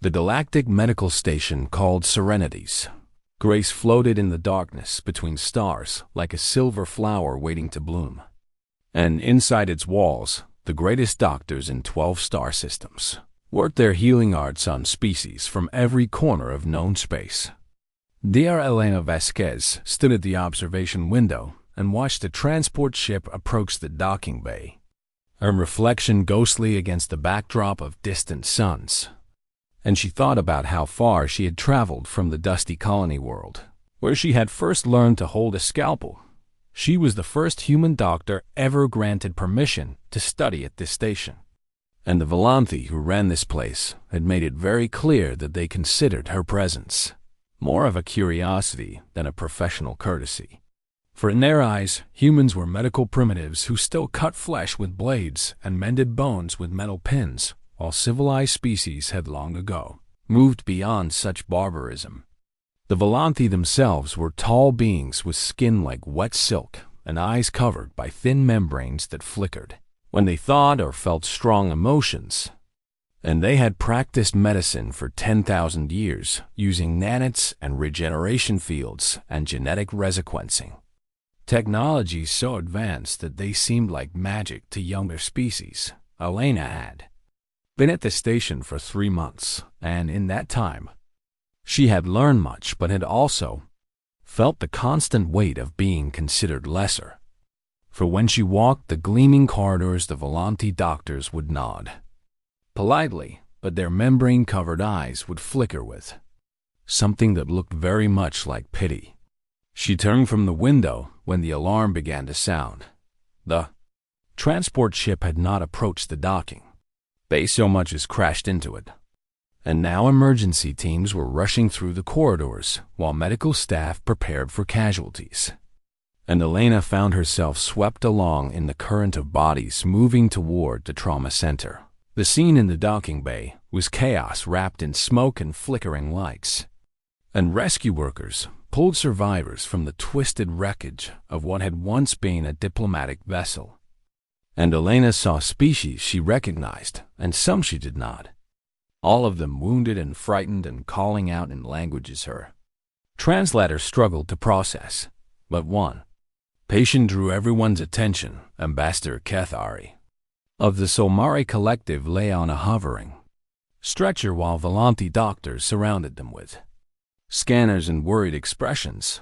The galactic medical station called Serenities. Grace floated in the darkness between stars like a silver flower waiting to bloom. And inside its walls, the greatest doctors in 12 star systems worked their healing arts on species from every corner of known space. Dear Elena Vasquez stood at the observation window and watched a transport ship approach the docking bay, her reflection ghostly against the backdrop of distant suns. And she thought about how far she had traveled from the dusty colony world, where she had first learned to hold a scalpel. She was the first human doctor ever granted permission to study at this station. And the Volanthi who ran this place had made it very clear that they considered her presence more of a curiosity than a professional courtesy. For in their eyes, humans were medical primitives who still cut flesh with blades and mended bones with metal pins, while civilized species had long ago moved beyond such barbarism. The Volanthi themselves were tall beings with skin like wet silk and eyes covered by thin membranes that flickered when they thought or felt strong emotions. And they had practiced medicine for 10,000 years using nanites and regeneration fields and genetic resequencing. Technology so advanced that they seemed like magic to younger species. Elena had been at the station for 3 months, and in that time, she had learned much but had also felt the constant weight of being considered lesser. For when she walked the gleaming corridors, the Volanthi doctors would nod politely, but their membrane-covered eyes would flicker with something that looked very much like pity. She turned from the window when the alarm began to sound. The transport ship had not approached the docking bay so much as crashed into it. And now emergency teams were rushing through the corridors while medical staff prepared for casualties. And Elena found herself swept along in the current of bodies moving toward the trauma center. The scene in the docking bay was chaos wrapped in smoke and flickering lights. And rescue workers pulled survivors from the twisted wreckage of what had once been a diplomatic vessel. And Elena saw species she recognized, and some she did not. All of them wounded and frightened and calling out in languages her translator struggled to process. But one patient drew everyone's attention. Ambassador Cathari of the Solmari Collective lay on a hovering stretcher while Volanthi doctors surrounded them with scanners and worried expressions.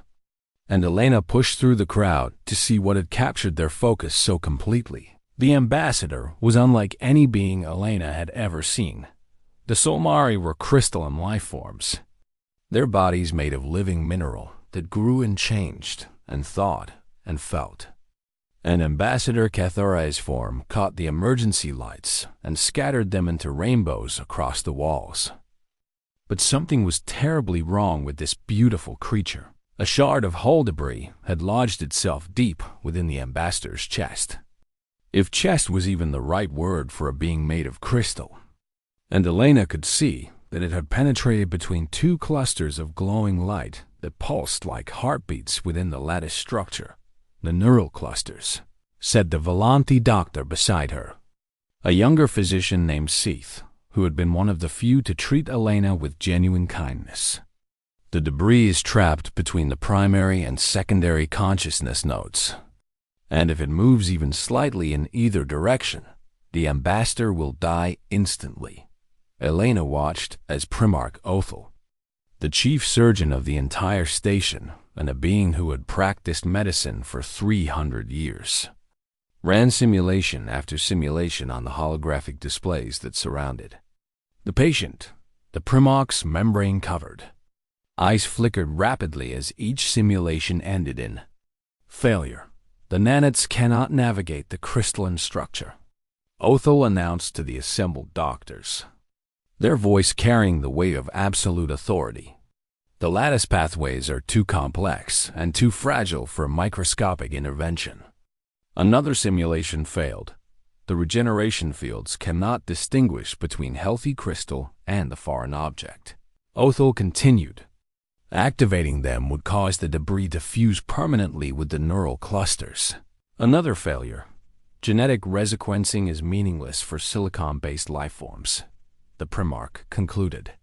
And Elena pushed through the crowd to see what had captured their focus so completely. The ambassador was unlike any being Elena had ever seen. The Solmari were crystalline life forms, their bodies made of living mineral that grew and changed and thought and felt. And Ambassador Catharai's form caught the emergency lights and scattered them into rainbows across the walls. But something was terribly wrong with this beautiful creature. A shard of hull debris had lodged itself deep within the ambassador's chest, if chest was even the right word for a being made of crystal. And Elena could see that it had penetrated between 2 clusters of glowing light that pulsed like heartbeats within the lattice structure. The neural clusters, said the Volanthi doctor beside her, a younger physician named Seath, who had been one of the few to treat Elena with genuine kindness. The debris is trapped between the primary and secondary consciousness nodes, and if it moves even slightly in either direction, the ambassador will die instantly. Elena watched as Primarch Othel, the chief surgeon of the entire station and a being who had practiced medicine for 300 years, ran simulation after simulation on the holographic displays that surrounded the patient. The Primarch's membrane covered eyes flickered rapidly as each simulation ended in failure. The nanites cannot navigate the crystalline structure, Othel announced to the assembled doctors, their voice carrying the weight of absolute authority. The lattice pathways are too complex and too fragile for microscopic intervention. Another simulation failed. The regeneration fields cannot distinguish between healthy crystal and the foreign object. Othel continued. Activating them would cause the debris to fuse permanently with the neural clusters. Another failure. Genetic resequencing is meaningless for silicon-based life forms, the Primarch concluded.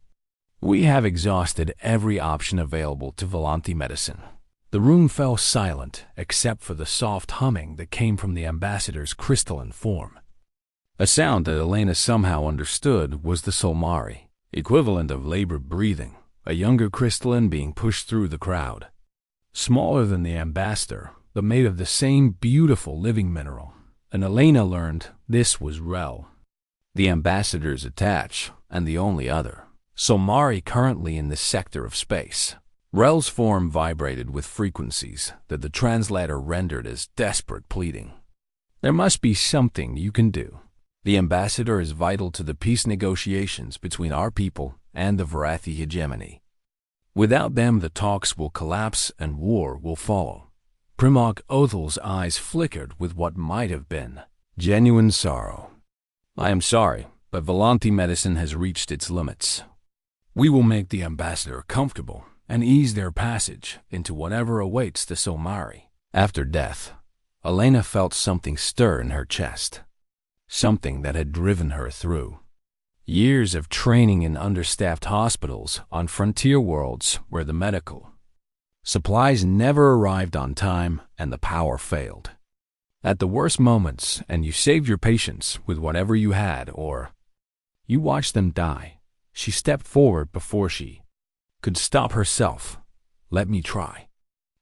We have exhausted every option available to Volanti medicine. The room fell silent except for the soft humming that came from the ambassador's crystalline form. A sound that Elena somehow understood was the Solmari, equivalent of labored breathing, a younger crystalline being pushed through the crowd. Smaller than the ambassador, but made of the same beautiful living mineral, and Elena learned this was Rel, the ambassador's attach, and the only other Solmari currently in this sector of space. Rel's form vibrated with frequencies that the translator rendered as desperate pleading. There must be something you can do. The ambassador is vital to the peace negotiations between our people and the Varathi hegemony. Without them, the talks will collapse and war will follow. Primok Othel's eyes flickered with what might have been genuine sorrow. I am sorry, but Volanti medicine has reached its limits. We will make the ambassador comfortable and ease their passage into whatever awaits the Solmari. After death, Elena felt something stir in her chest, something that had driven her through years of training in understaffed hospitals on frontier worlds where the medical supplies never arrived on time and the power failed. At the worst moments, and you saved your patients with whatever you had, or you watched them die. She stepped forward before she could stop herself. Let me try.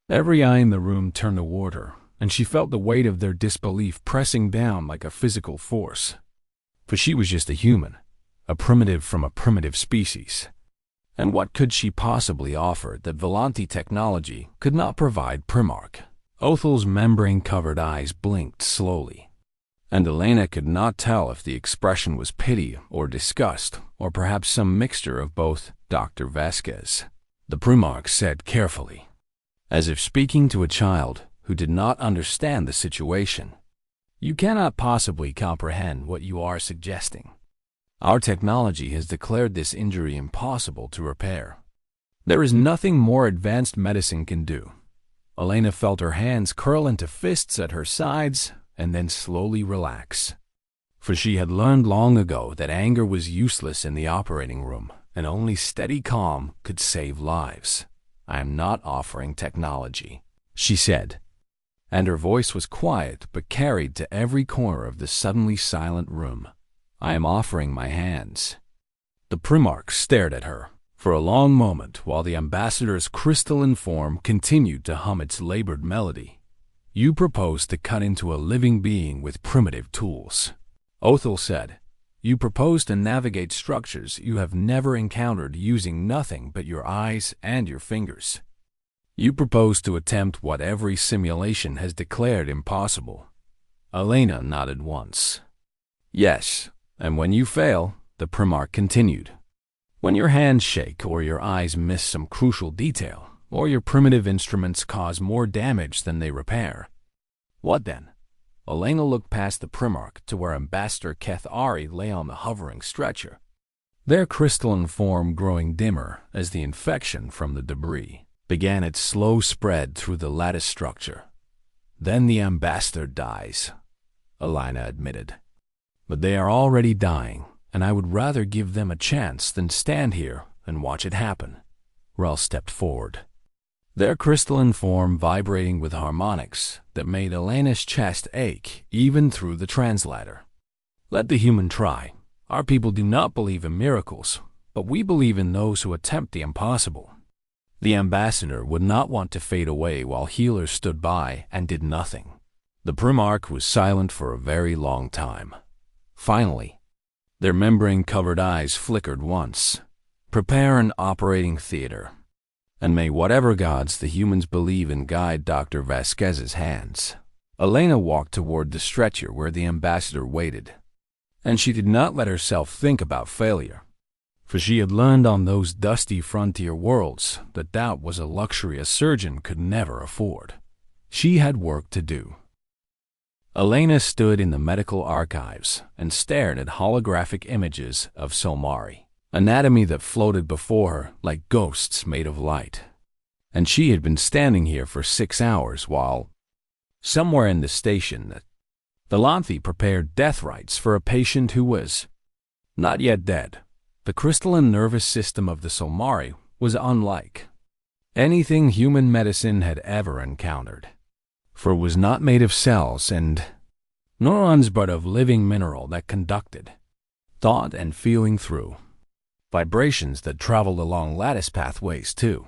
Every eye in the room turned toward her, and she felt the weight of their disbelief pressing down like a physical force. For she was just a human, a primitive from a primitive species. And what could she possibly offer that Volanti technology could not provide? Primarch Othel's membrane-covered eyes blinked slowly, and Elena could not tell if the expression was pity or disgust, or perhaps some mixture of both. Dr. Vasquez, the Primarch said carefully, as if speaking to a child who did not understand the situation. You cannot possibly comprehend what you are suggesting. Our technology has declared this injury impossible to repair. There is nothing more advanced medicine can do. Elena felt her hands curl into fists at her sides and then slowly relax. For she had learned long ago that anger was useless in the operating room, and only steady calm could save lives. I am not offering technology, she said, and her voice was quiet but carried to every corner of the suddenly silent room. I am offering my hands. The Primarch stared at her for a long moment while the ambassador's crystalline form continued to hum its labored melody. You propose to cut into a living being with primitive tools, Othel said. You propose to navigate structures you have never encountered using nothing but your eyes and your fingers. You propose to attempt what every simulation has declared impossible. Elena nodded once. Yes, and when you fail, the Primarch continued, when your hands shake or your eyes miss some crucial detail, or your primitive instruments cause more damage than they repair. What then? Elena looked past the Primarch to where Ambassador Keth Ari lay on the hovering stretcher, their crystalline form growing dimmer as the infection from the debris began its slow spread through the lattice structure. Then the ambassador dies, Elena admitted. But they are already dying, and I would rather give them a chance than stand here and watch it happen. Rel stepped forward, their crystalline form vibrating with harmonics that made Elena's chest ache even through the translator. Let the human try. Our people do not believe in miracles, but we believe in those who attempt the impossible. The ambassador would not want to fade away while healers stood by and did nothing. The Primarch was silent for a very long time. Finally, their membrane-covered eyes flickered once. Prepare an operating theater, and may whatever gods the humans believe in guide Dr. Vasquez's hands. Elena walked toward the stretcher where the ambassador waited, and she did not let herself think about failure, for she had learned on those dusty frontier worlds that doubt was a luxury a surgeon could never afford. She had work to do. Elena stood in the medical archives and stared at holographic images of Solmari, anatomy that floated before her like ghosts made of light. And she had been standing here for 6 hours while, somewhere in the station, the Lanthi prepared death rites for a patient who was not yet dead, The crystalline nervous system of the Solmari was unlike anything human medicine had ever encountered, for it was not made of cells and neurons but of living mineral that conducted thought and feeling through vibrations that traveled along lattice pathways too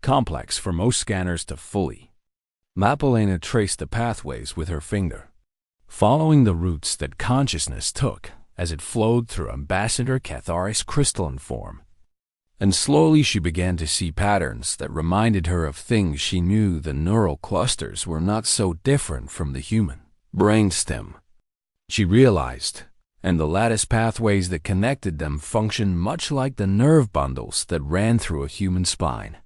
complex for most scanners to fully map. Elena traced the pathways with her finger, following the routes that consciousness took as it flowed through Ambassador Catharis' crystalline form. And slowly she began to see patterns that reminded her of things she knew. The neural clusters were not so different from the human brainstem, she realized, and the lattice pathways that connected them functioned much like the nerve bundles that ran through a human spine.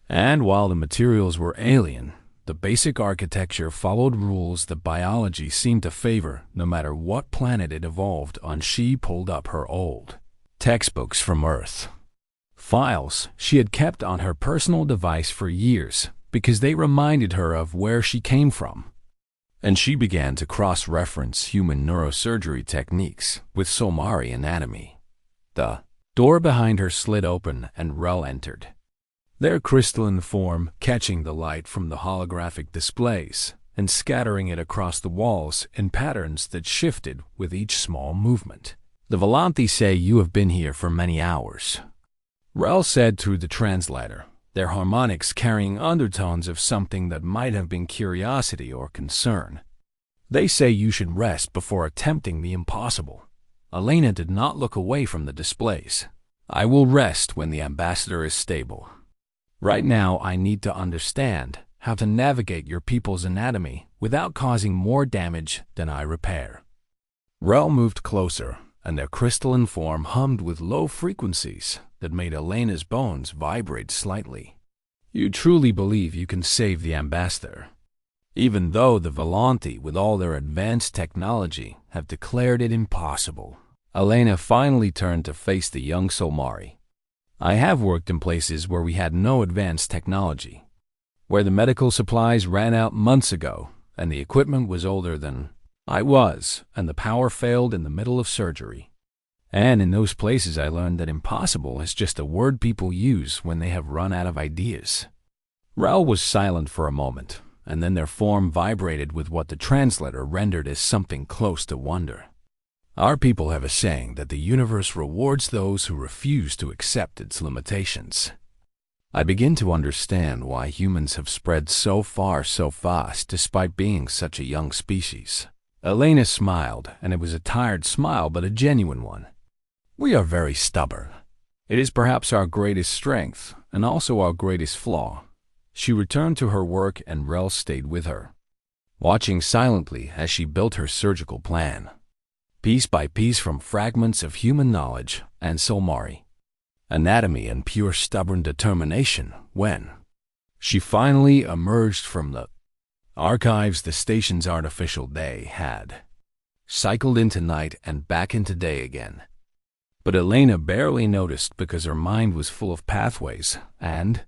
And while the materials were alien, the basic architecture followed rules that biology seemed to favor no matter what planet it evolved on. She pulled up her old textbooks from Earth, files she had kept on her personal device for years because they reminded her of where she came from. And she began to cross-reference human neurosurgery techniques with Solmari anatomy. The door behind her slid open and Rel entered, their crystalline form catching the light from the holographic displays and scattering it across the walls in patterns that shifted with each small movement. "The Volanti say you have been here for many hours," Rel said through the translator, their harmonics carrying undertones of something that might have been curiosity or concern. "They say you should rest before attempting the impossible." Elena did not look away from the displays. "I will rest when the ambassador is stable. Right now, I need to understand how to navigate your people's anatomy without causing more damage than I repair." Rel moved closer, and their crystalline form hummed with low frequencies that made Elena's bones vibrate slightly. "You truly believe you can save the ambassador, even though the Volanti, with all their advanced technology, have declared it impossible?" Elena finally turned to face the young Solmari. "I have worked in places where we had no advanced technology, where the medical supplies ran out months ago, and the equipment was older than I was, and the power failed in the middle of surgery. And in those places I learned that impossible is just a word people use when they have run out of ideas." Rel was silent for a moment, and then their form vibrated with what the translator rendered as something close to wonder. "Our people have a saying that the universe rewards those who refuse to accept its limitations. I begin to understand why humans have spread so far so fast despite being such a young species." Elena smiled, and it was a tired smile but a genuine one. "We are very stubborn. It is perhaps our greatest strength and also our greatest flaw." She returned to her work and Rel stayed with her, watching silently as she built her surgical plan, piece by piece from fragments of human knowledge and Solmari anatomy and pure stubborn determination. When she finally emerged from the archives, the station's artificial day had cycled into night and back into day again. But Elena barely noticed because her mind was full of pathways and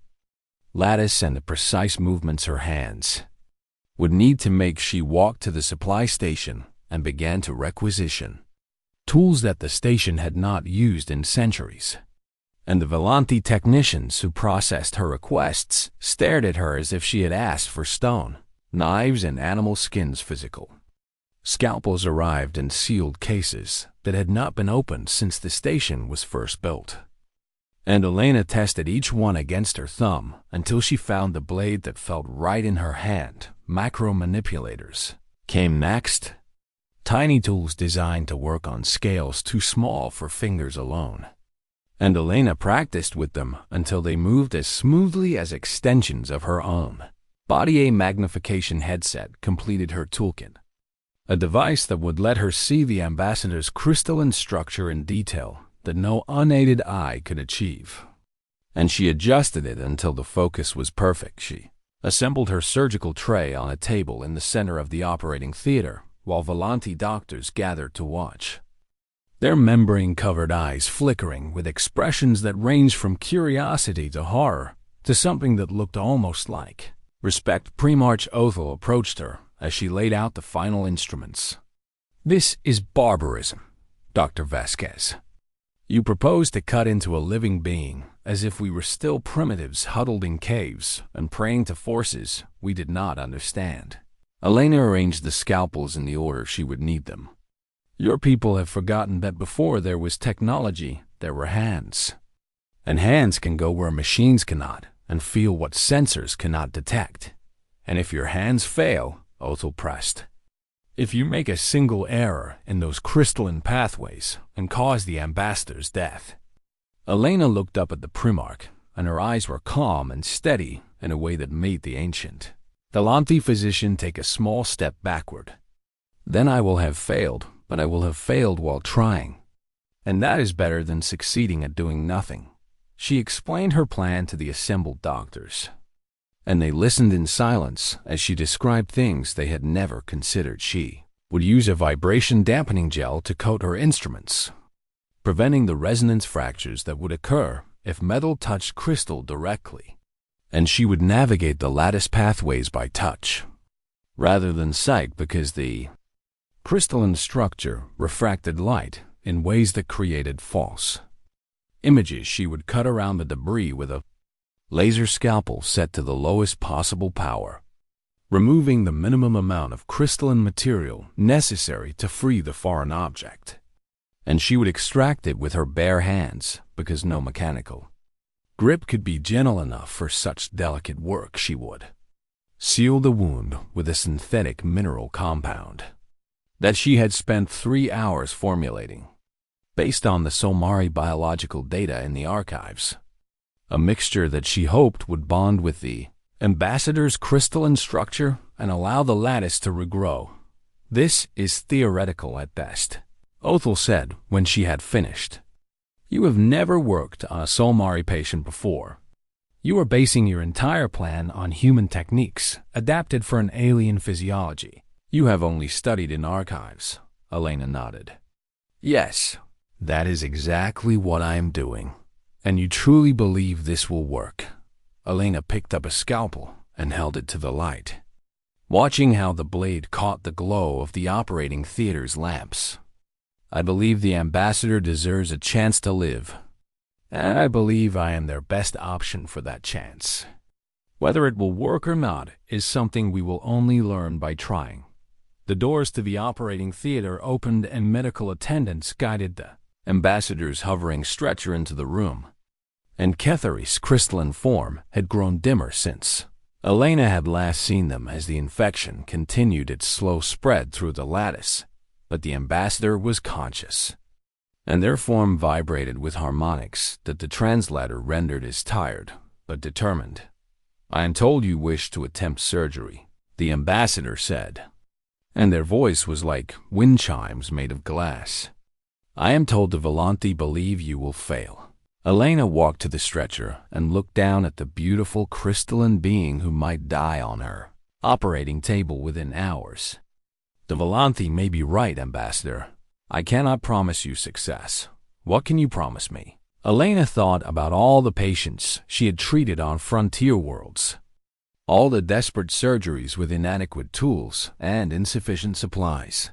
lattice and the precise movements her hands would need to make. She walked to the supply station and began to requisition tools that the station had not used in centuries. And the Volanti technicians who processed her requests stared at her as if she had asked for stone, knives, and animal skins. Physical scalpels arrived in sealed cases that had not been opened since the station was first built. And Elena tested each one against her thumb until she found the blade that felt right in her hand. Macro manipulators came next, tiny tools designed to work on scales too small for fingers alone. And Elena practiced with them until they moved as smoothly as extensions of her own body. A magnification headset completed her toolkit, a device that would let her see the ambassador's crystalline structure in detail that no unaided eye could achieve. And she adjusted it until the focus was perfect. She assembled her surgical tray on a table in the center of the operating theater while Volanti doctors gathered to watch, their membrane-covered eyes flickering with expressions that ranged from curiosity to horror to something that looked almost like respect. Primarch Othel approached her as she laid out the final instruments. "This is barbarism, Dr. Vasquez. You proposed to cut into a living being, as if we were still primitives huddled in caves and praying to forces we did not understand. Elena arranged the scalpels in the order she would need them. Your people have forgotten that before there was technology, there were hands. And hands can go where machines cannot and feel what sensors cannot detect. And if your hands fail, Othel pressed, if you make a single error in those crystalline pathways and cause the ambassador's death. Elena looked up at the Primarch, and her eyes were calm and steady in a way that made the ancient Thalanthi physician take a small step backward. Then I will have failed, but I will have failed while trying. And that is better than succeeding at doing nothing. She explained her plan to the assembled doctors, and they listened in silence as she described things they had never considered. She would use a vibration dampening gel to coat her instruments, preventing the resonance fractures that would occur if metal touched crystal directly. And she would navigate the lattice pathways by touch, rather than sight, because the crystalline structure refracted light in ways that created false images. She would cut around the debris with a laser scalpel set to the lowest possible power, removing the minimum amount of crystalline material necessary to free the foreign object. And she would extract it with her bare hands, because no mechanical grip could be gentle enough for such delicate work. She would seal the wound with a synthetic mineral compound that she had spent 3 hours formulating, based on the Solmari biological data in the archives. A mixture that she hoped would bond with the ambassador's crystalline structure and allow the lattice to regrow. This is theoretical at best, Othel said when she had finished. You have never worked on a Solmari patient before. You are basing your entire plan on human techniques, adapted for an alien physiology. You have only studied in archives. Elena nodded. Yes, that is exactly what I am doing. And you truly believe this will work? Elena picked up a scalpel and held it to the light, watching how the blade caught the glow of the operating theater's lamps. I believe the ambassador deserves a chance to live, and I believe I am their best option for that chance. Whether it will work or not is something we will only learn by trying. The doors to the operating theater opened and medical attendants guided the ambassador's hovering stretcher into the room. And Ketheri's crystalline form had grown dimmer since Elena had last seen them as the infection continued its slow spread through the lattice. But the ambassador was conscious, and their form vibrated with harmonics that the translator rendered as tired but determined. I am told you wish to attempt surgery, the ambassador said, and their voice was like wind chimes made of glass. I am told the Volanthi believe you will fail. Elena walked to the stretcher and looked down at the beautiful crystalline being who might die on her operating table within hours. The Volanthi may be right, Ambassador. I cannot promise you success. What can you promise me? Elena thought about all the patients she had treated on frontier worlds, all the desperate surgeries with inadequate tools and insufficient supplies,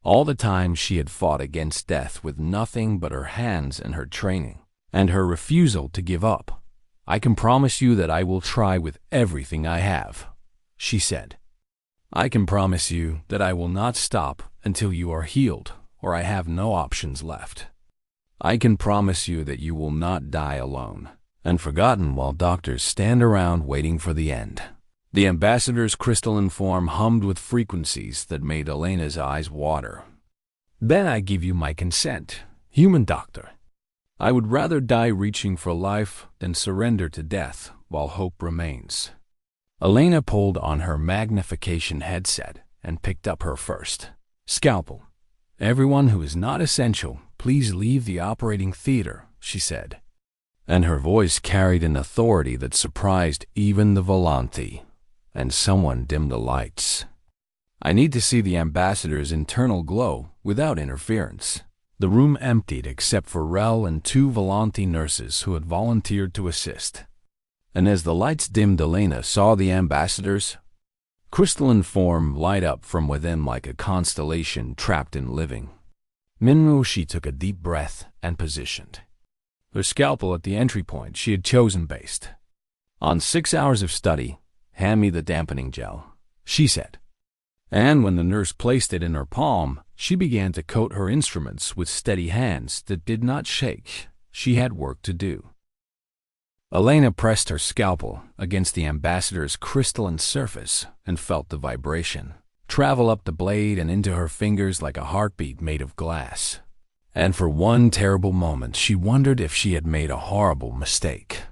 all the times she had fought against death with nothing but her hands and her training, and her refusal to give up. I can promise you that I will try with everything I have, she said. I can promise you that I will not stop until you are healed or I have no options left. I can promise you that you will not die alone and forgotten while doctors stand around waiting for the end. The ambassador's crystalline form hummed with frequencies that made Elena's eyes water. Then I give you my consent, human doctor. I would rather die reaching for life than surrender to death while hope remains. Elena pulled on her magnification headset and picked up her first scalpel. Everyone who is not essential, please leave the operating theater, she said. And her voice carried an authority that surprised even the Volanthi. And someone dimmed the lights. I need to see the ambassador's internal glow without interference. The room emptied except for Rel and 2 Volanthi nurses who had volunteered to assist. And as the lights dimmed, Elena saw the ambassador's crystalline form light up from within like a constellation trapped in living Minru, she took a deep breath and positioned her scalpel at the entry point she had chosen based on 6 hours of study. "Hand me the dampening gel," she said. And when the nurse placed it in her palm, she began to coat her instruments with steady hands that did not shake. She had work to do. Elena pressed her scalpel against the ambassador's crystalline surface and felt the vibration travel up the blade and into her fingers like a heartbeat made of glass. And for one terrible moment, she wondered if she had made a horrible mistake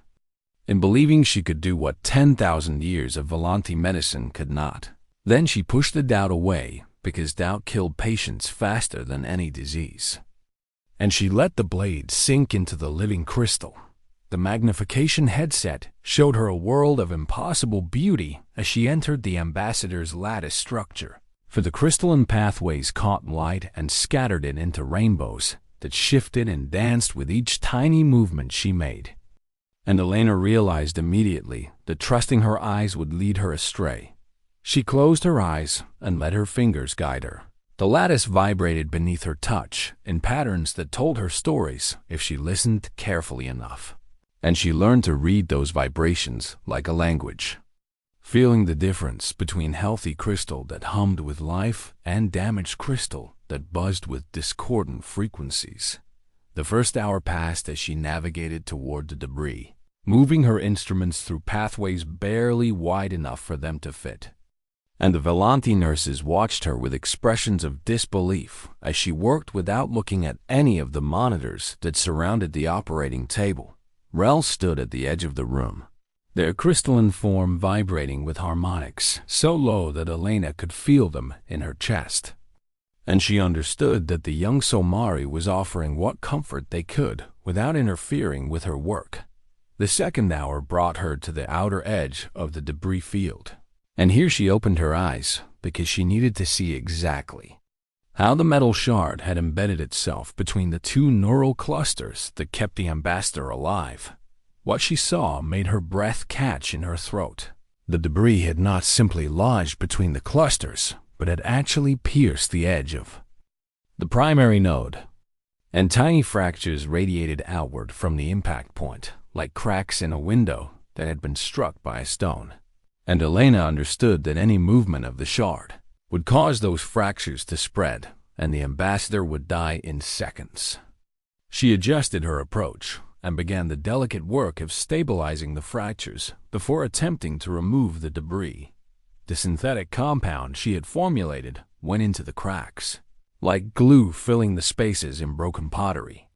in believing she could do what 10,000 years of Volanti medicine could not. Then she pushed the doubt away, because doubt killed patients faster than any disease. And she let the blade sink into the living crystal. The magnification headset showed her a world of impossible beauty as she entered the ambassador's lattice structure, for the crystalline pathways caught light and scattered it into rainbows that shifted and danced with each tiny movement she made. And Elena realized immediately that trusting her eyes would lead her astray. She closed her eyes and let her fingers guide her. The lattice vibrated beneath her touch in patterns that told her stories if she listened carefully enough. And she learned to read those vibrations like a language, feeling the difference between healthy crystal that hummed with life and damaged crystal that buzzed with discordant frequencies. The first hour passed as she navigated toward the debris, moving her instruments through pathways barely wide enough for them to fit. And the Volanti nurses watched her with expressions of disbelief as she worked without looking at any of the monitors that surrounded the operating table. Rel stood at the edge of the room, their crystalline form vibrating with harmonics so low that Elena could feel them in her chest. And she understood that the young Somari was offering what comfort they could without interfering with her work. The second hour brought her to the outer edge of the debris field. And here she opened her eyes because she needed to see exactly how the metal shard had embedded itself between the two neural clusters that kept the ambassador alive. What she saw made her breath catch in her throat. The debris had not simply lodged between the clusters, but had actually pierced the edge of the primary node, and tiny fractures radiated outward from the impact point, like cracks in a window that had been struck by a stone. And Elena understood that any movement of the shard would cause those fractures to spread, and the ambassador would die in seconds. She adjusted her approach and began the delicate work of stabilizing the fractures before attempting to remove the debris. The synthetic compound she had formulated went into the cracks, like glue filling the spaces in broken pottery.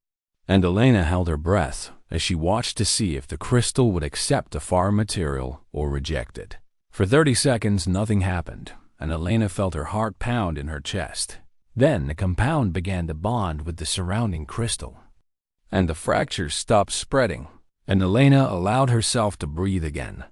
And Elena held her breath as she watched to see if the crystal would accept the foreign material or reject it. For 30 seconds, nothing happened, and Elena felt her heart pound in her chest. Then the compound began to bond with the surrounding crystal, and the fractures stopped spreading, and Elena allowed herself to breathe again.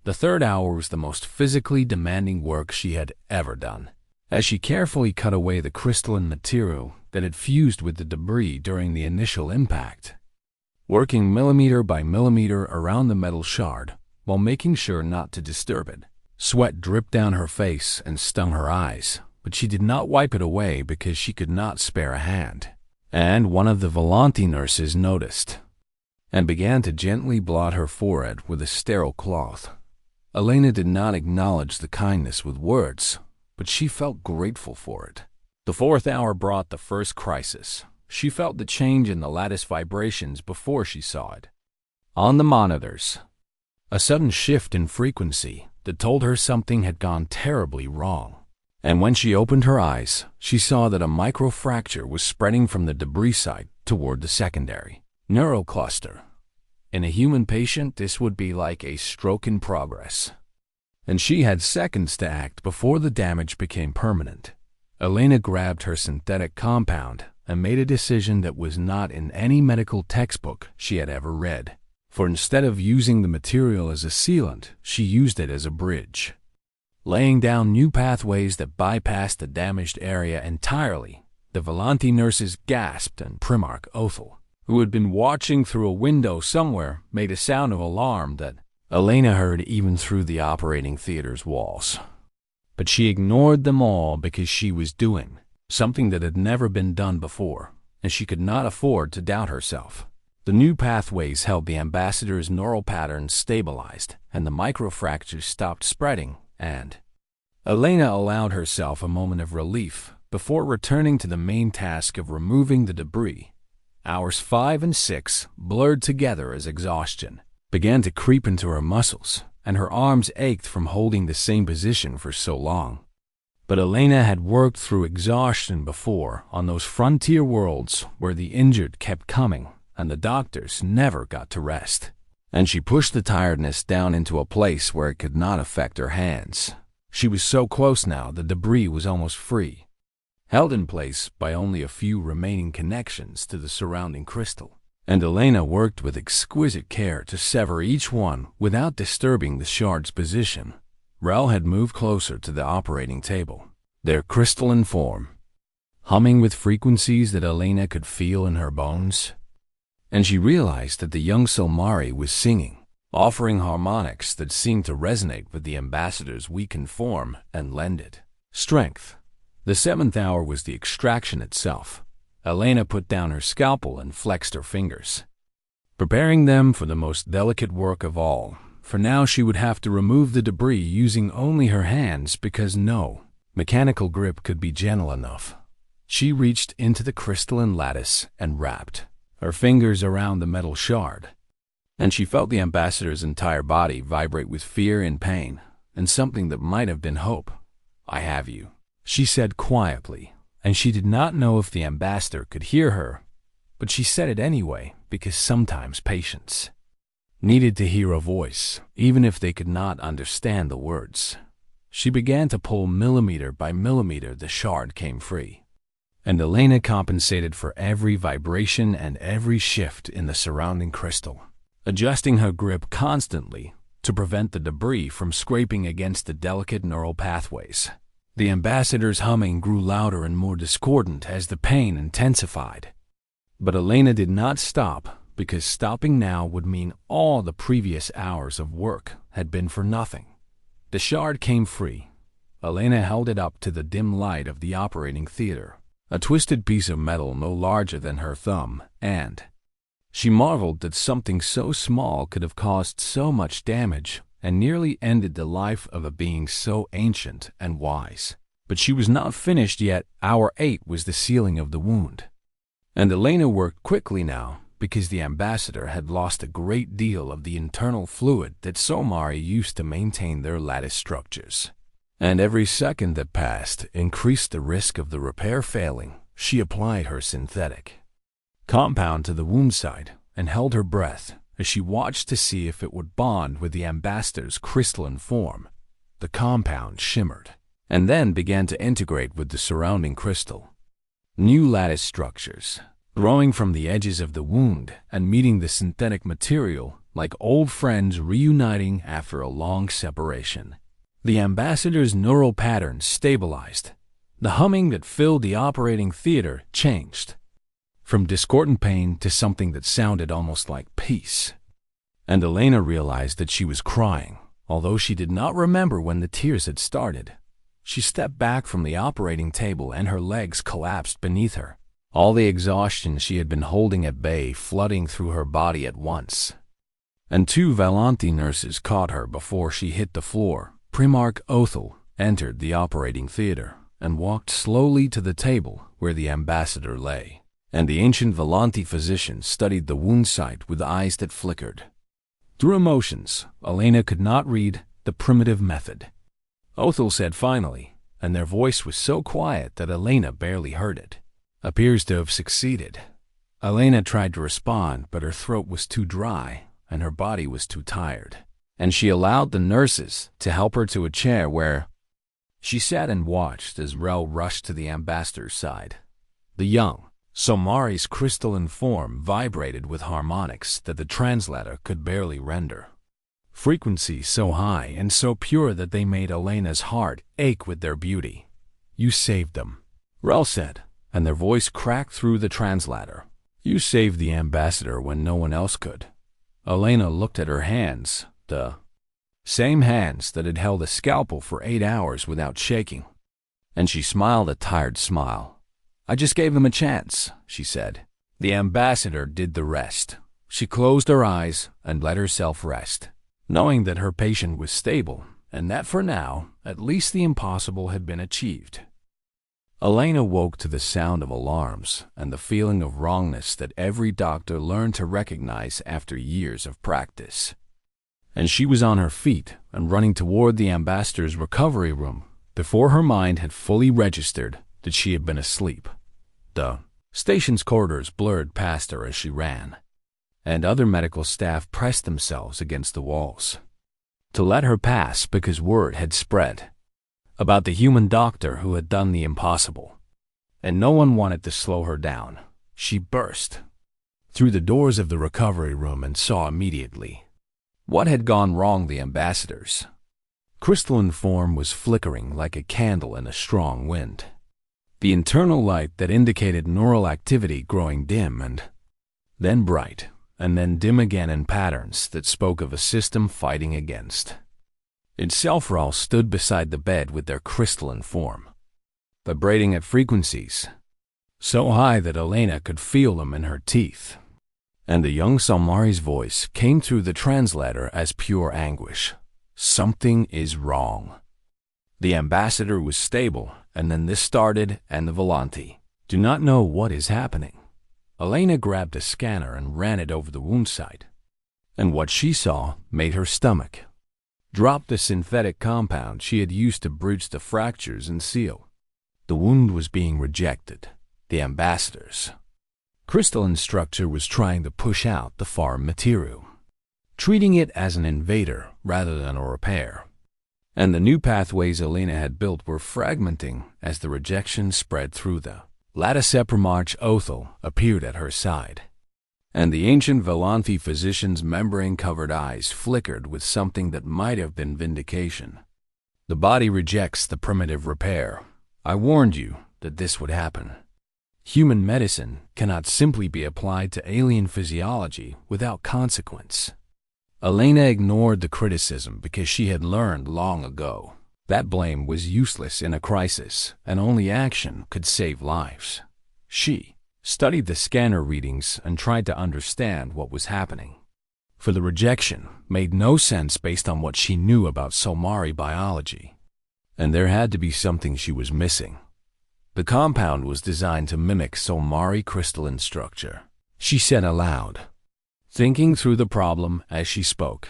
The third hour was the most physically demanding work she had ever done, as she carefully cut away the crystalline material that had fused with the debris during the initial impact, working millimeter by millimeter around the metal shard while making sure not to disturb it. Sweat dripped down her face and stung her eyes, but she did not wipe it away because she could not spare a hand. And one of the Volanti nurses noticed and began to gently blot her forehead with a sterile cloth. Elena did not acknowledge the kindness with words, but she felt grateful for it. The fourth hour brought the first crisis. She felt the change in the lattice vibrations before she saw it. On the monitors, a sudden shift in frequency that told her something had gone terribly wrong. And when she opened her eyes, she saw that a microfracture was spreading from the debris site toward the secondary neural cluster. In a human patient, this would be like a stroke in progress, and she had seconds to act before the damage became permanent. Elena grabbed her synthetic compound and made a decision that was not in any medical textbook she had ever read. For instead of using the material as a sealant, she used it as a bridge, laying down new pathways that bypassed the damaged area entirely. The Volanti nurses gasped, and Primarch Othel, who had been watching through a window somewhere, made a sound of alarm that Elena heard even through the operating theater's walls. But she ignored them all because she was doing something that had never been done before, and she could not afford to doubt herself. The new pathways held the ambassador's neural patterns stabilized, and the microfractures stopped spreading, and Elena allowed herself a moment of relief before returning to the main task of removing the debris. Hours 5 and 6, blurred together as exhaustion, began to creep into her muscles, and her arms ached from holding the same position for so long. But Elena had worked through exhaustion before on those frontier worlds where the injured kept coming and the doctors never got to rest. And she pushed the tiredness down into a place where it could not affect her hands. She was so close now the debris was almost free, held in place by only a few remaining connections to the surrounding crystal. And Elena worked with exquisite care to sever each one without disturbing the shard's position. Rel had moved closer to the operating table, their crystalline form, humming with frequencies that Elena could feel in her bones. And she realized that the young Solmari was singing, offering harmonics that seemed to resonate with the ambassador's weakened form and lend it strength. The 7th hour was the extraction itself. Elena put down her scalpel and flexed her fingers, preparing them for the most delicate work of all. For now she would have to remove the debris using only her hands because no mechanical grip could be gentle enough. She reached into the crystalline lattice and wrapped her fingers around the metal shard, and she felt the ambassador's entire body vibrate with fear and pain, and something that might have been hope. "I have you," she said quietly, and she did not know if the ambassador could hear her, but she said it anyway because sometimes patients needed to hear a voice, even if they could not understand the words. She began to pull millimeter by millimeter. The shard came free, and Elena compensated for every vibration and every shift in the surrounding crystal, adjusting her grip constantly to prevent the debris from scraping against the delicate neural pathways. The ambassador's humming grew louder and more discordant as the pain intensified. But Elena did not stop, because stopping now would mean all the previous hours of work had been for nothing. The shard came free. Elena held it up to the dim light of the operating theater, a twisted piece of metal no larger than her thumb, and she marveled that something so small could have caused so much damage and nearly ended the life of a being so ancient and wise. But she was not finished yet. Hour 8 was the sealing of the wound, and Elena worked quickly now because the ambassador had lost a great deal of the internal fluid that Solmari used to maintain their lattice structures. And every second that passed increased the risk of the repair failing. She applied her synthetic compound to the wound site and held her breath as she watched to see if it would bond with the ambassador's crystalline form. The compound shimmered and then began to integrate with the surrounding crystal. New lattice structures growing from the edges of the wound and meeting the synthetic material like old friends reuniting after a long separation. The ambassador's neural patterns stabilized. The humming that filled the operating theater changed from discordant pain to something that sounded almost like peace. And Elena realized that she was crying, although she did not remember when the tears had started. She stepped back from the operating table and her legs collapsed beneath her, all the exhaustion she had been holding at bay flooding through her body at once. And 2 Valanti nurses caught her before she hit the floor. Primarch Othel entered the operating theater and walked slowly to the table where the ambassador lay, and the ancient Valanti physician studied the wound site with eyes that flickered. Through emotions, Elena could not read the primitive method. Othel said finally, and their voice was so quiet that Elena barely heard it. "Appears to have succeeded." Elena tried to respond, but her throat was too dry and her body was too tired, and she allowed the nurses to help her to a chair where she sat and watched as Rel rushed to the ambassador's side. The young Solmari's crystalline form vibrated with harmonics that the translator could barely render, frequencies so high and so pure that they made Elena's heart ache with their beauty. "You saved them," Rel said, and their voice cracked through the translator. "You saved the ambassador when no one else could." Elena looked at her hands, the same hands that had held a scalpel for 8 hours without shaking, and she smiled a tired smile. I just gave them a chance, she said. The ambassador did the rest. She closed her eyes and let herself rest, knowing that her patient was stable and that for now, at least the impossible had been achieved. Elena woke to the sound of alarms and the feeling of wrongness that every doctor learned to recognize after years of practice. And she was on her feet and running toward the ambassador's recovery room before her mind had fully registered that she had been asleep. The station's corridors blurred past her as she ran, and other medical staff pressed themselves against the walls to let her pass because word had spread about the human doctor who had done the impossible, and no one wanted to slow her down. She burst through the doors of the recovery room and saw immediately what had gone wrong. The ambassador's crystalline form was flickering like a candle in a strong wind, the internal light that indicated neural activity growing dim and then bright, and then dim again in patterns that spoke of a system fighting against itself. Raul stood beside the bed with their crystalline form, vibrating at frequencies so high that Elena could feel them in her teeth. And the young Salmari's voice came through the translator as pure anguish. Something is wrong. The ambassador was stable, and then this started, and the Volanti do not know what is happening. Elena grabbed a scanner and ran it over the wound site, and what she saw made her stomach drop. The synthetic compound she had used to bridge the fractures and seal the wound was being rejected. The ambassador's crystalline structure was trying to push out the foreign material, treating it as an invader rather than a repair. And the new pathways Elena had built were fragmenting as the rejection spread through the lattice. March Othel appeared at her side, and the ancient Volanthi physician's membrane-covered eyes flickered with something that might have been vindication. The body rejects the primitive repair. I warned you that this would happen. Human medicine cannot simply be applied to alien physiology without consequence. Elena ignored the criticism because she had learned long ago that blame was useless in a crisis and only action could save lives. She studied the scanner readings and tried to understand what was happening, for the rejection made no sense based on what she knew about Solmari biology, and there had to be something she was missing. The compound was designed to mimic Solmari crystalline structure, she said aloud, thinking through the problem as she spoke.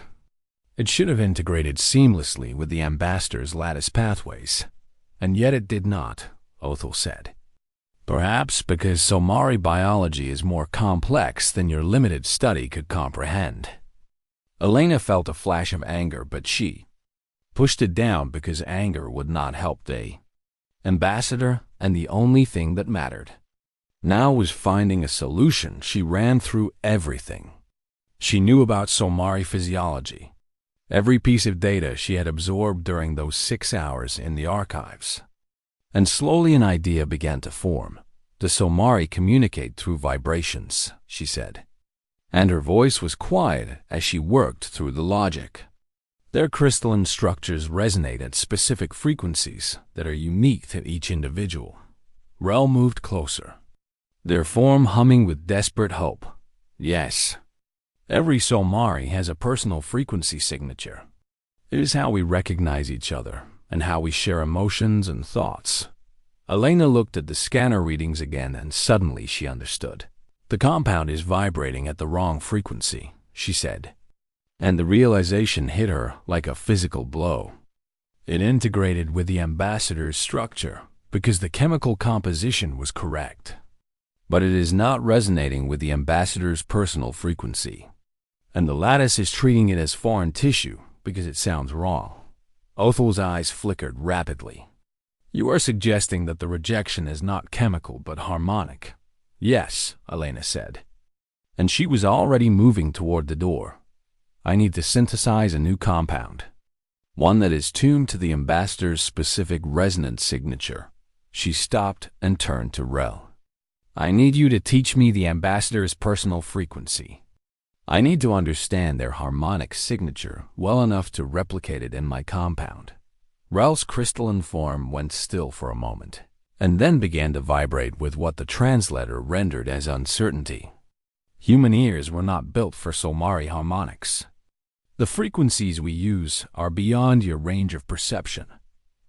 It should have integrated seamlessly with the ambassador's lattice pathways, and yet it did not, Othel said. Perhaps because Solmari biology is more complex than your limited study could comprehend. Elena felt a flash of anger, but she pushed it down because anger would not help the ambassador, and the only thing that mattered now was finding a solution. She ran through everything she knew about Solmari physiology, every piece of data she had absorbed during those 6 hours in the archives. And slowly an idea began to form. The Solmari communicate through vibrations, she said, and her voice was quiet as she worked through the logic. Their crystalline structures resonate at specific frequencies that are unique to each individual. Rel moved closer, their form humming with desperate hope. Yes, every Solmari has a personal frequency signature. It is how we recognize each other and how we share emotions and thoughts. Elena looked at the scanner readings again, and suddenly she understood. The compound is vibrating at the wrong frequency, she said, and the realization hit her like a physical blow. It integrated with the ambassador's structure because the chemical composition was correct, but it is not resonating with the ambassador's personal frequency, and the lattice is treating it as foreign tissue because it sounds wrong. Othel's eyes flickered rapidly. You are suggesting that the rejection is not chemical but harmonic. Yes, Elena said, and she was already moving toward the door. I need to synthesize a new compound, one that is tuned to the ambassador's specific resonance signature. She stopped and turned to Rel. I need you to teach me the ambassador's personal frequency. I need to understand their harmonic signature well enough to replicate it in my compound. Rel's crystalline form went still for a moment. and then began to vibrate with what the translator rendered as uncertainty. Human ears were not built for Solmari harmonics. The frequencies we use are beyond your range of perception.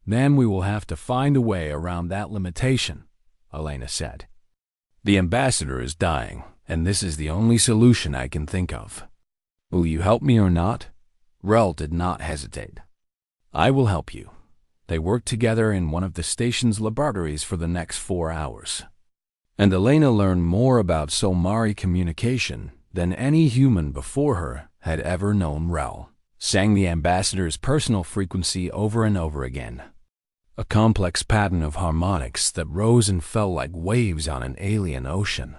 Then we will have to find a way around that limitation, Elena said. The ambassador is dying, and this is the only solution I can think of. Will you help me or not? Rel did not hesitate. I will help you. They worked together in one of the station's laboratories for the next 4 hours. And Elena learned more about Solmari communication than any human before her had ever known. Rel sang the ambassador's personal frequency over and over again, a complex pattern of harmonics that rose and fell like waves on an alien ocean.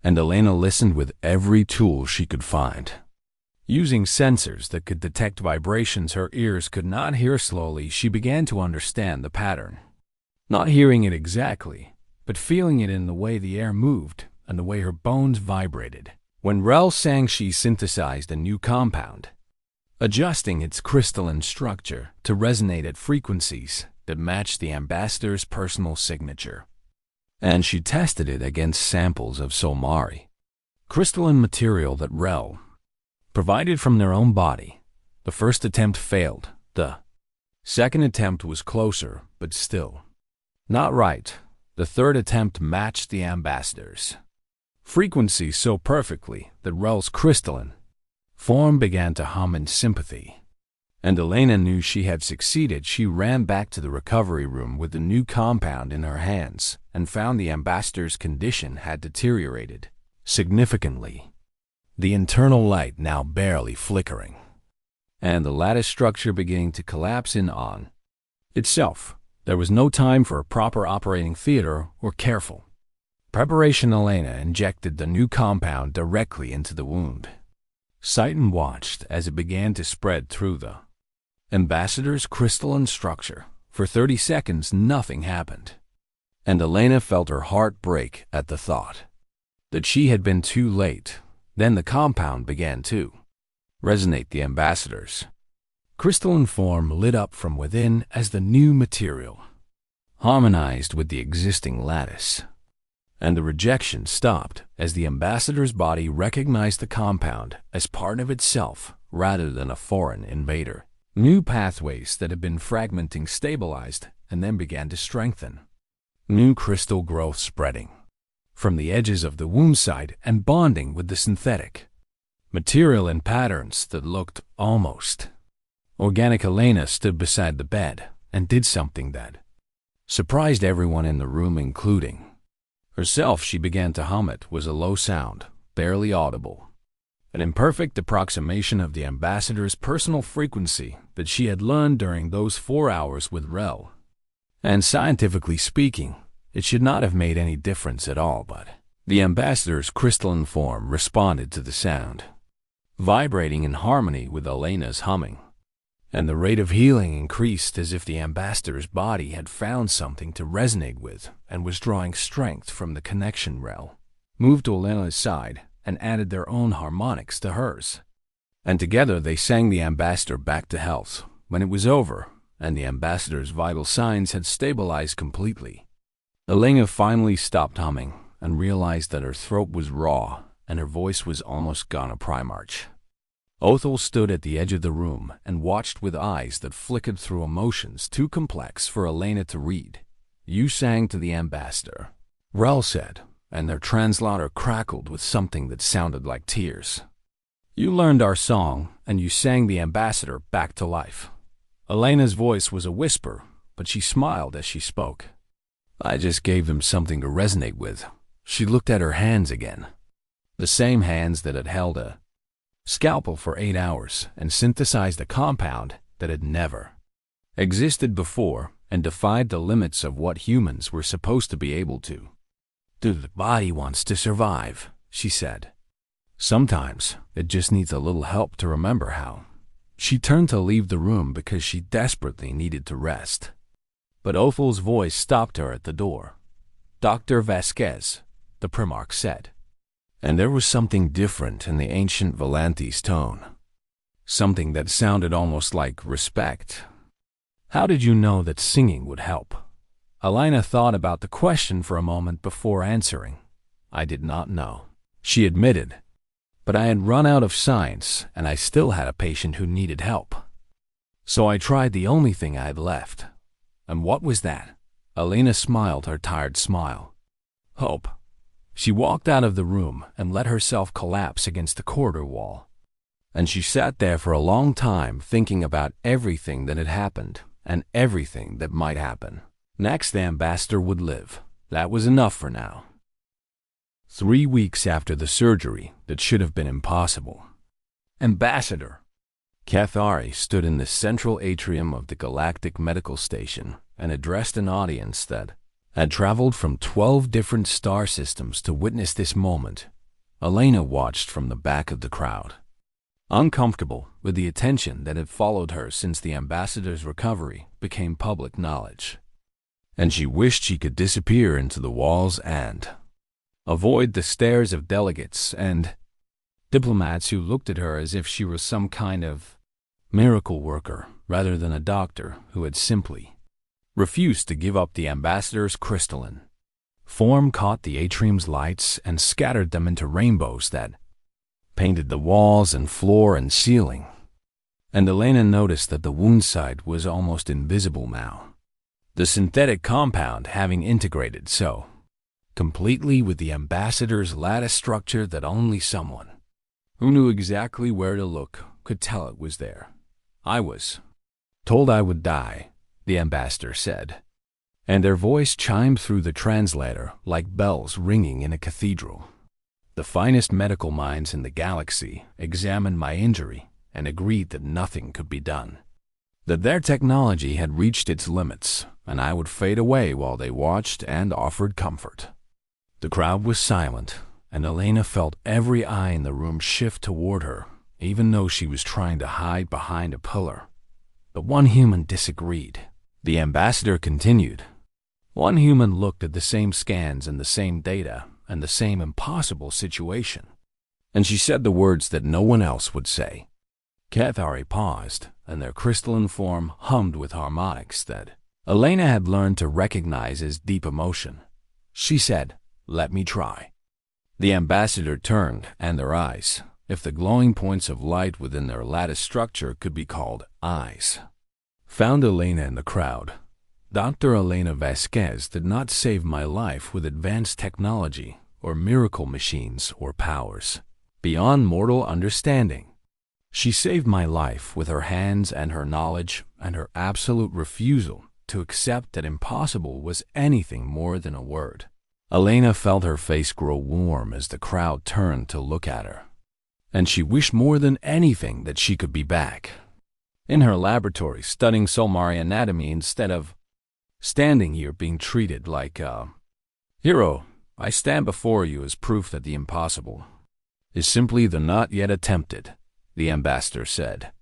And Elena listened with every tool she could find. Using sensors that could detect vibrations her ears could not hear slowly, she began to understand the pattern. Not hearing it exactly, but feeling it in the way the air moved and the way her bones vibrated. When Rel sang, she synthesized a new compound, adjusting its crystalline structure to resonate at frequencies that matched the ambassador's personal signature. And she tested it against samples of Solmari, crystalline material that Rel provided from their own body. The first attempt failed. The second attempt was closer, but still not right. The third attempt matched the ambassador's frequency so perfectly that Rel's crystalline form began to hum in sympathy. And Elena knew she had succeeded. She ran back to the recovery room with the new compound in her hands and found the ambassador's condition had deteriorated significantly. The internal light now barely flickering, and the lattice structure beginning to collapse in on itself. There was no time for a proper operating theater or careful preparation. Elena injected the new compound directly into the wound. Citan watched as it began to spread through the ambassador's crystalline structure. For 30 seconds, nothing happened, and Elena felt her heart break at the thought that she had been too late. Then the compound began to resonate. The ambassador's crystalline form lit up from within as the new material harmonized with the existing lattice. And the rejection stopped as the ambassador's body recognized the compound as part of itself rather than a foreign invader. New pathways that had been fragmenting stabilized and then began to strengthen. New crystal growth spreading from the edges of the wound side and bonding with the synthetic material in patterns that looked almost organic. Elena stood beside the bed and did something that surprised everyone in the room, including herself. She began to hum. It was a low sound, barely audible, an imperfect approximation of the ambassador's personal frequency that she had learned during those 4 hours with Rel. And scientifically speaking, it should not have made any difference at all, but the ambassador's crystalline form responded to the sound, vibrating in harmony with Elena's humming. And the rate of healing increased as if the ambassador's body had found something to resonate with and was drawing strength from the connection. Rel moved to Elena's side and added their own harmonics to hers. And together they sang the ambassador back to health. When it was over and the ambassador's vital signs had stabilized completely, Elena finally stopped humming and realized that her throat was raw and her voice was almost gone. A Primarch Othel stood at the edge of the room and watched with eyes that flickered through emotions too complex for Elena to read. You sang to the ambassador, Rel said, and their translator crackled with something that sounded like tears. You learned our song, and you sang the ambassador back to life. Elena's voice was a whisper, but she smiled as she spoke. I just gave them something to resonate with. She looked at her hands again, the same hands that had held a scalpel for 8 hours and synthesized a compound that had never existed before and defied the limits of what humans were supposed to be able to do. The body wants to survive, she said. Sometimes it just needs a little help to remember how. She turned to leave the room because she desperately needed to rest. But Othel's voice stopped her at the door. Dr. Vasquez, the Primarch said. And there was something different in the ancient Volante's tone. Something that sounded almost like respect. How did you know that singing would help? Elena thought about the question for a moment before answering. I did not know, she admitted. But I had run out of science, and I still had a patient who needed help. So I tried the only thing I had left. And what was that? Elena smiled her tired smile. Hope. She walked out of the room and let herself collapse against the corridor wall. And she sat there for a long time thinking about everything that had happened and everything that might happen. Next, the ambassador would live. That was enough for now. 3 weeks after the surgery that should have been impossible. Ambassador. Cathari stood in the central atrium of the Galactic Medical Station and addressed an audience that had traveled from 12 different star systems to witness this moment. Elena watched from the back of the crowd, uncomfortable with the attention that had followed her since the ambassador's recovery became public knowledge. And she wished she could disappear into the walls and avoid the stares of delegates and diplomats who looked at her as if she was some kind of miracle worker rather than a doctor who had simply refused to give up. The ambassador's crystalline form caught the atrium's lights and scattered them into rainbows that painted the walls and floor and ceiling. And Elena noticed that the wound site was almost invisible now, the synthetic compound having integrated so completely with the ambassador's lattice structure that only someone who knew exactly where to look could tell it was there. I was told I would die, the ambassador said, and their voice chimed through the translator like bells ringing in a cathedral. The finest medical minds in the galaxy examined my injury and agreed that nothing could be done, that their technology had reached its limits, and I would fade away while they watched and offered comfort. The crowd was silent, and Elena felt every eye in the room shift toward her, even though she was trying to hide behind a pillar. But one human disagreed. The ambassador continued. One human looked at the same scans and the same data and the same impossible situation, and she said the words that no one else would say. Cathari paused, and their crystalline form hummed with harmonics that Elena had learned to recognize as deep emotion. She said, "Let me try." The ambassador turned, and their eyes, if the glowing points of light within their lattice structure could be called eyes, found Elena in the crowd. Dr. Elena Vasquez did not save my life with advanced technology or miracle machines or powers beyond mortal understanding. She saved my life with her hands and her knowledge and her absolute refusal to accept that impossible was anything more than a word. Elena felt her face grow warm as the crowd turned to look at her, and she wished more than anything that she could be back in her laboratory studying Solmari anatomy instead of standing here being treated like a hero. I stand before you as proof that the impossible is simply the not yet attempted, the ambassador said.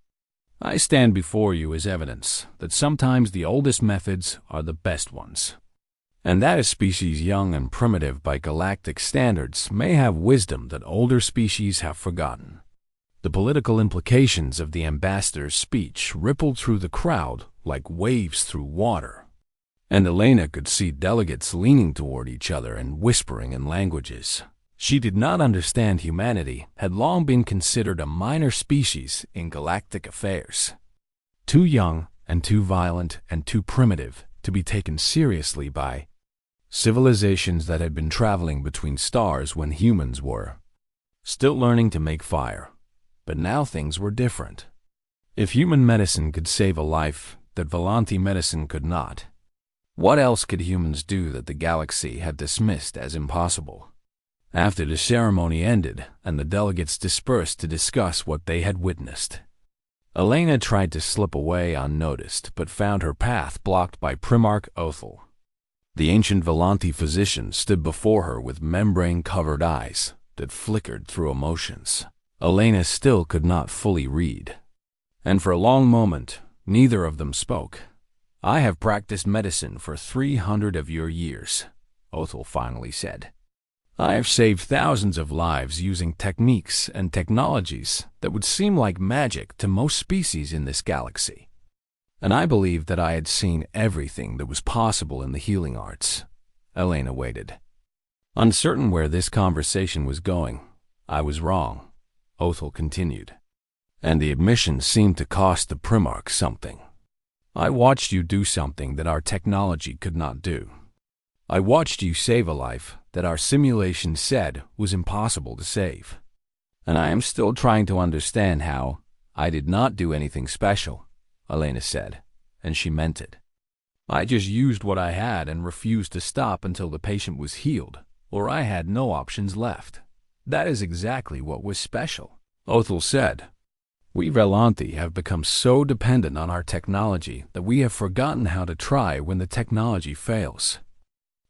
I stand before you as evidence that sometimes the oldest methods are the best ones, and that a species young and primitive by galactic standards may have wisdom that older species have forgotten. The political implications of the ambassador's speech rippled through the crowd like waves through water, and Elena could see delegates leaning toward each other and whispering in languages she did not understand. Humanity had long been considered a minor species in galactic affairs, too young and too violent and too primitive to be taken seriously by civilizations that had been traveling between stars when humans were still learning to make fire. But now things were different. If human medicine could save a life that Volanti medicine could not, what else could humans do that the galaxy had dismissed as impossible? After the ceremony ended and the delegates dispersed to discuss what they had witnessed, Elena tried to slip away unnoticed but found her path blocked by Primarch Othel. The ancient Volanti physician stood before her with membrane-covered eyes that flickered through emotions Elena still could not fully read. And for a long moment, neither of them spoke. I have practiced medicine for 300 of your years, Othel finally said. I have saved thousands of lives using techniques and technologies that would seem like magic to most species in this galaxy. And I believed that I had seen everything that was possible in the healing arts. Elena waited. Uncertain where this conversation was going, I was wrong, Othel continued. And the admission seemed to cost the Primarch something. I watched you do something that our technology could not do. I watched you save a life that our simulation said was impossible to save. And I am still trying to understand how. I did not do anything special, Elena said, and she meant it. I just used what I had and refused to stop until the patient was healed, or I had no options left. That is exactly what was special, Othel said. We Velanti have become so dependent on our technology that we have forgotten how to try when the technology fails.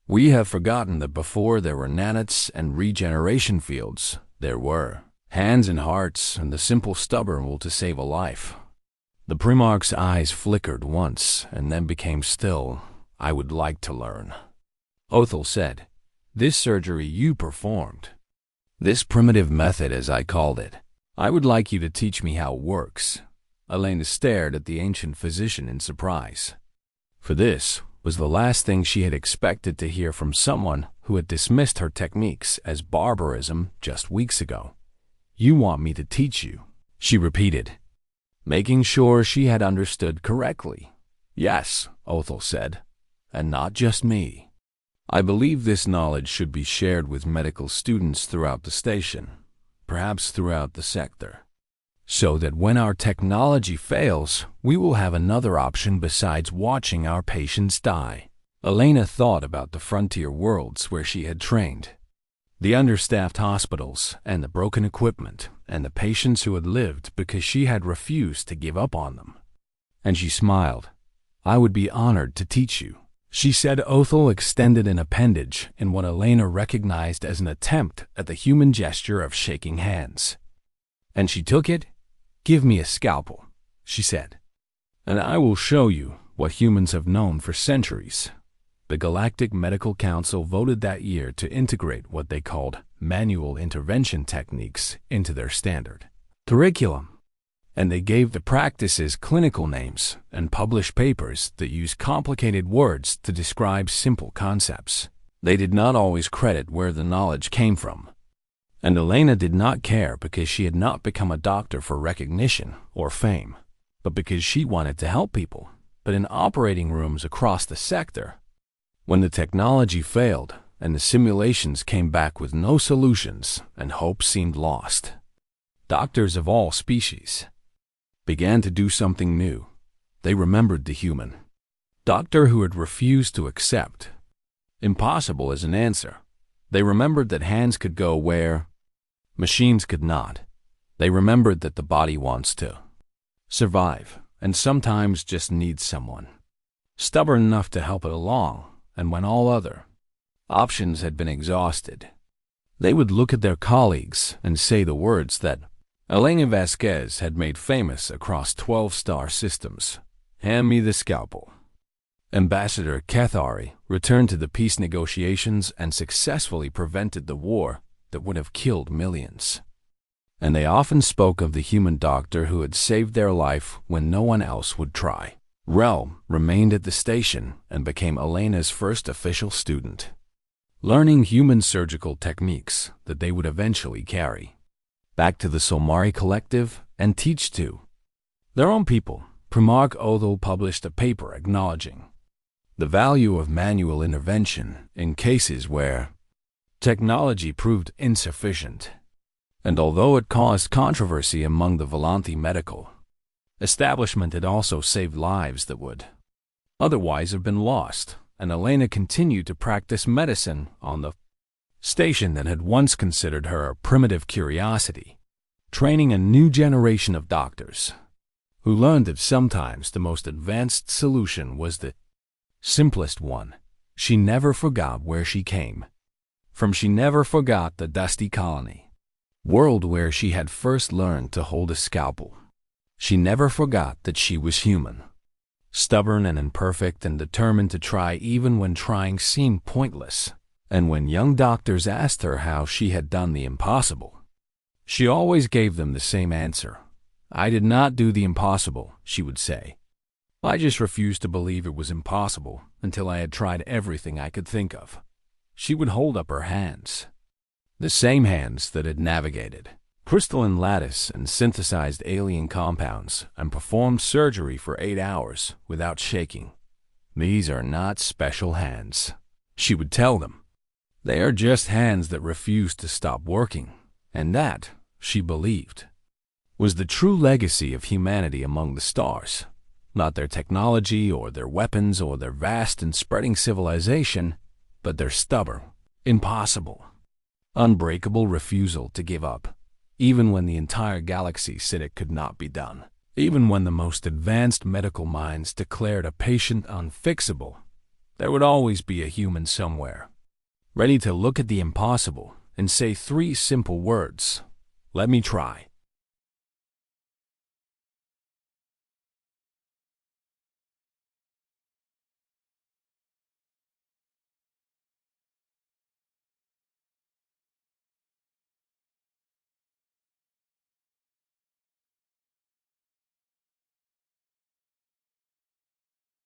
We have forgotten that before there were nanites and regeneration fields, there were hands and hearts and the simple stubborn will to save a life. The Primarch's eyes flickered once and then became still. I would like to learn. Othel said, this surgery you performed, this primitive method as I called it, I would like you to teach me how it works. Elena stared at the ancient physician in surprise. For this was the last thing she had expected to hear from someone who had dismissed her techniques as barbarism just weeks ago. You want me to teach you, she repeated, making sure she had understood correctly. Yes, Othel said, and not just me. I believe this knowledge should be shared with medical students throughout the station, perhaps throughout the sector, so that when our technology fails, we will have another option besides watching our patients die. Elena thought about the frontier worlds where she had trained, the understaffed hospitals and the broken equipment and the patients who had lived because she had refused to give up on them. And she smiled. I would be honored to teach you, she said. Othel extended an appendage in what Elena recognized as an attempt at the human gesture of shaking hands. And she took it. Give me a scalpel, she said, and I will show you what humans have known for centuries. The Galactic Medical Council voted that year to integrate what they called manual intervention techniques into their standard curriculum, and they gave the practices clinical names and published papers that use complicated words to describe simple concepts. They did not always credit where the knowledge came from. And Elena did not care because she had not become a doctor for recognition or fame, but because she wanted to help people. But in operating rooms across the sector, when the technology failed and the simulations came back with no solutions and hope seemed lost, doctors of all species began to do something new. They remembered the human doctor who had refused to accept impossible as an answer. They remembered that hands could go where machines could not. They remembered that the body wants to survive and sometimes just needs someone stubborn enough to help it along. And when all other options had been exhausted, they would look at their colleagues and say the words that Elena Vasquez had made famous across 12-star systems. Hand me the scalpel. Ambassador Cathari returned to the peace negotiations and successfully prevented the war that would have killed millions. And they often spoke of the human doctor who had saved their life when no one else would try. Realm remained at the station and became Elena's first official student, learning human surgical techniques that they would eventually carry back to the Solmari Collective and teach to their own people. Primarch Othel published a paper acknowledging the value of manual intervention in cases where technology proved insufficient. And although it caused controversy among the Volanthi medical establishment, it also saved lives that would otherwise have been lost, and Elena continued to practice medicine on the station that had once considered her a primitive curiosity, training a new generation of doctors who learned that sometimes the most advanced solution was the simplest one. She never forgot where she came from. She never forgot the dusty colony world where she had first learned to hold a scalpel. She never forgot that she was human, stubborn and imperfect and determined to try even when trying seemed pointless. And when young doctors asked her how she had done the impossible, she always gave them the same answer. I did not do the impossible, she would say. I just refused to believe it was impossible until I had tried everything I could think of. She would hold up her hands. The same hands that had navigated crystalline lattice and synthesized alien compounds and performed surgery for 8 hours without shaking. These are not special hands, she would tell them. They are just hands that refuse to stop working, and that, she believed, was the true legacy of humanity among the stars. Not their technology or their weapons or their vast and spreading civilization, but their stubborn, impossible, unbreakable refusal to give up, even when the entire galaxy said it could not be done. Even when the most advanced medical minds declared a patient unfixable, there would always be a human somewhere, ready to look at the impossible and say 3 simple words: "Let me try."